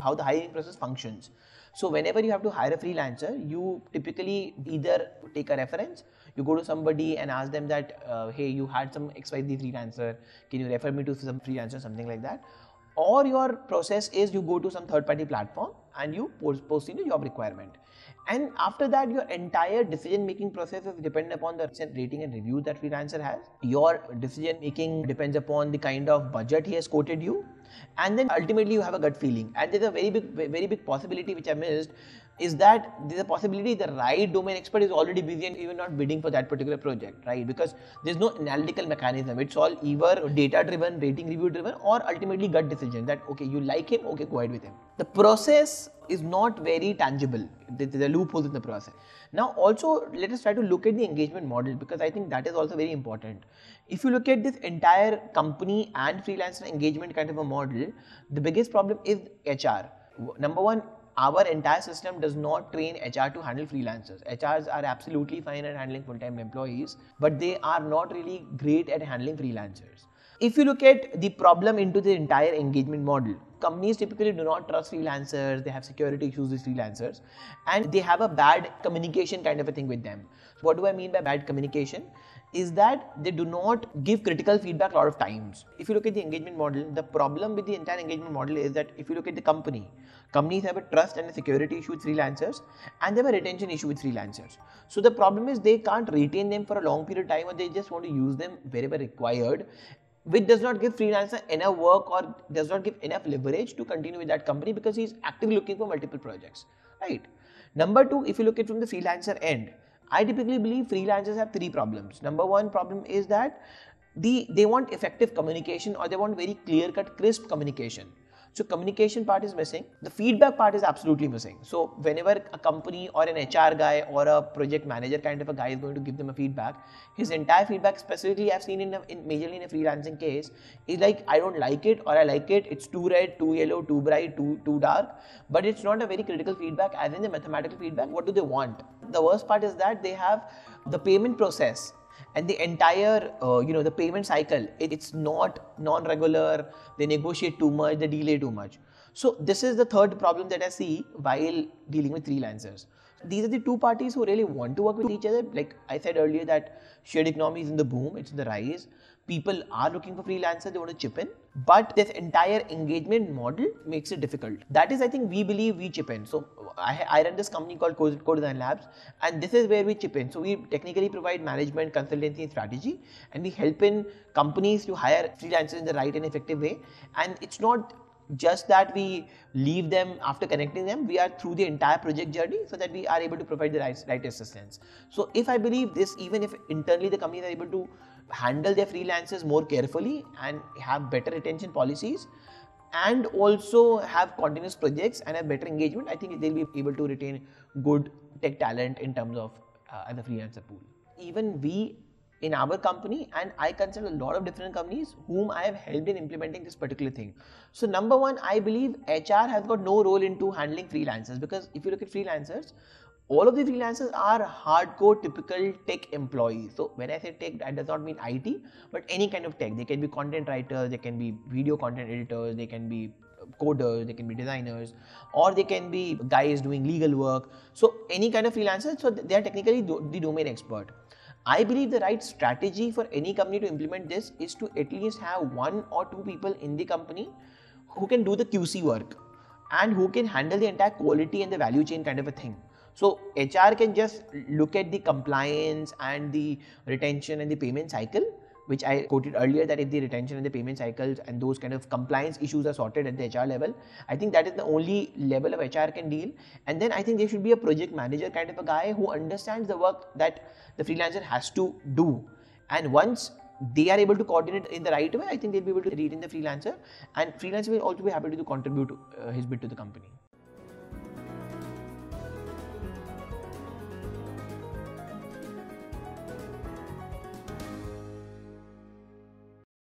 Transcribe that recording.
how the hiring process functions. So whenever you have to hire a freelancer, you typically either take a reference, you go to somebody and ask them that, hey, you had some XYZ freelancer, can you refer me to some freelancer, something like that. Or your process is you go to some third-party platform and you post in a job requirement. And after that, your entire decision-making process is dependent upon the rating and review that freelancer has. Your decision-making depends upon the kind of budget he has quoted you. And then ultimately you have a gut feeling. And there's a very big possibility which I missed, is that there's a possibility the right domain expert is already busy and even not bidding for that particular project, right? Because there's no analytical mechanism. It's all either data driven, rating review driven, or ultimately gut decision that, okay, you like him, okay, go ahead with him. The process is not very tangible. There's a loophole in the process. Now also let us try to look at the engagement model, because I think that is also very important. If you look at this entire company and freelancer engagement kind of a model, the biggest problem is HR. Number one, our entire system does not train HR to handle freelancers. HRs are absolutely fine at handling full-time employees, but they are not really great at handling freelancers. If you look at the problem into the entire engagement model, companies typically do not trust freelancers, they have security issues with freelancers, and they have a bad communication kind of a thing with them. So what do I mean by bad communication? Is that they do not give critical feedback a lot of times. If you look at the engagement model, the problem with the entire engagement model is that if you look at the companies have a trust and a security issue with freelancers, and they have a retention issue with freelancers. So the problem is they can't retain them for a long period of time, or they just want to use them wherever required, which does not give freelancer enough work or does not give enough leverage to continue with that company, because he's actively looking for multiple projects, right? Number two, if you look at from the freelancer end, I typically believe freelancers have three problems. Number one problem is that they want effective communication, or they want very clear-cut, crisp communication. So communication part is missing. The feedback part is absolutely missing. So whenever a company or an HR guy or a project manager kind of a guy is going to give them a feedback, his entire feedback, specifically I've seen majorly in a freelancing case, is like, I don't like it, or I like it, it's too red, too yellow, too bright, too dark. But it's not a very critical feedback, as in the mathematical feedback. What do they want? The worst part is that they have the payment process and the entire the payment cycle, it's not non-regular, they negotiate too much, they delay too much. So this is the third problem that I see while dealing with freelancers. These are the two parties who really want to work with each other. Like I said earlier, that shared economy is in the boom, it's in the rise. People are looking for freelancers, they want to chip in, but this entire engagement model makes it difficult. That is, I think, we believe we chip in. So I run this company called CoDesign Labs, and this is where we chip in. So we technically provide management, consultancy and strategy, and we help in companies to hire freelancers in the right and effective way. And it's not just that we leave them after connecting them, we are through the entire project journey, so that we are able to provide the right assistance. So if I believe this, even if internally the companies are able to handle their freelancers more carefully and have better retention policies, and also have continuous projects and have better engagement, I think they'll be able to retain good tech talent in terms of as a freelancer pool. Even we in our company, and I consider a lot of different companies whom I have helped in implementing this particular thing. So number one, I believe HR has got no role into handling freelancers, because if you look at freelancers, all of the freelancers are hardcore typical tech employees. So when I say tech, that does not mean IT, but any kind of tech. They can be content writers, they can be video content editors, they can be coders, they can be designers, or they can be guys doing legal work. So any kind of freelancer, so they are technically the domain expert. I believe the right strategy for any company to implement this is to at least have one or two people in the company who can do the QC work and who can handle the entire quality and the value chain kind of a thing. So HR can just look at the compliance and the retention and the payment cycle, which I quoted earlier, that if the retention and the payment cycles and those kind of compliance issues are sorted at the HR level, I think that is the only level of HR can deal. And then I think there should be a project manager kind of a guy who understands the work that the freelancer has to do. And once they are able to coordinate in the right way, I think they'll be able to retain the freelancer, and freelancer will also be happy to contribute his bit to the company.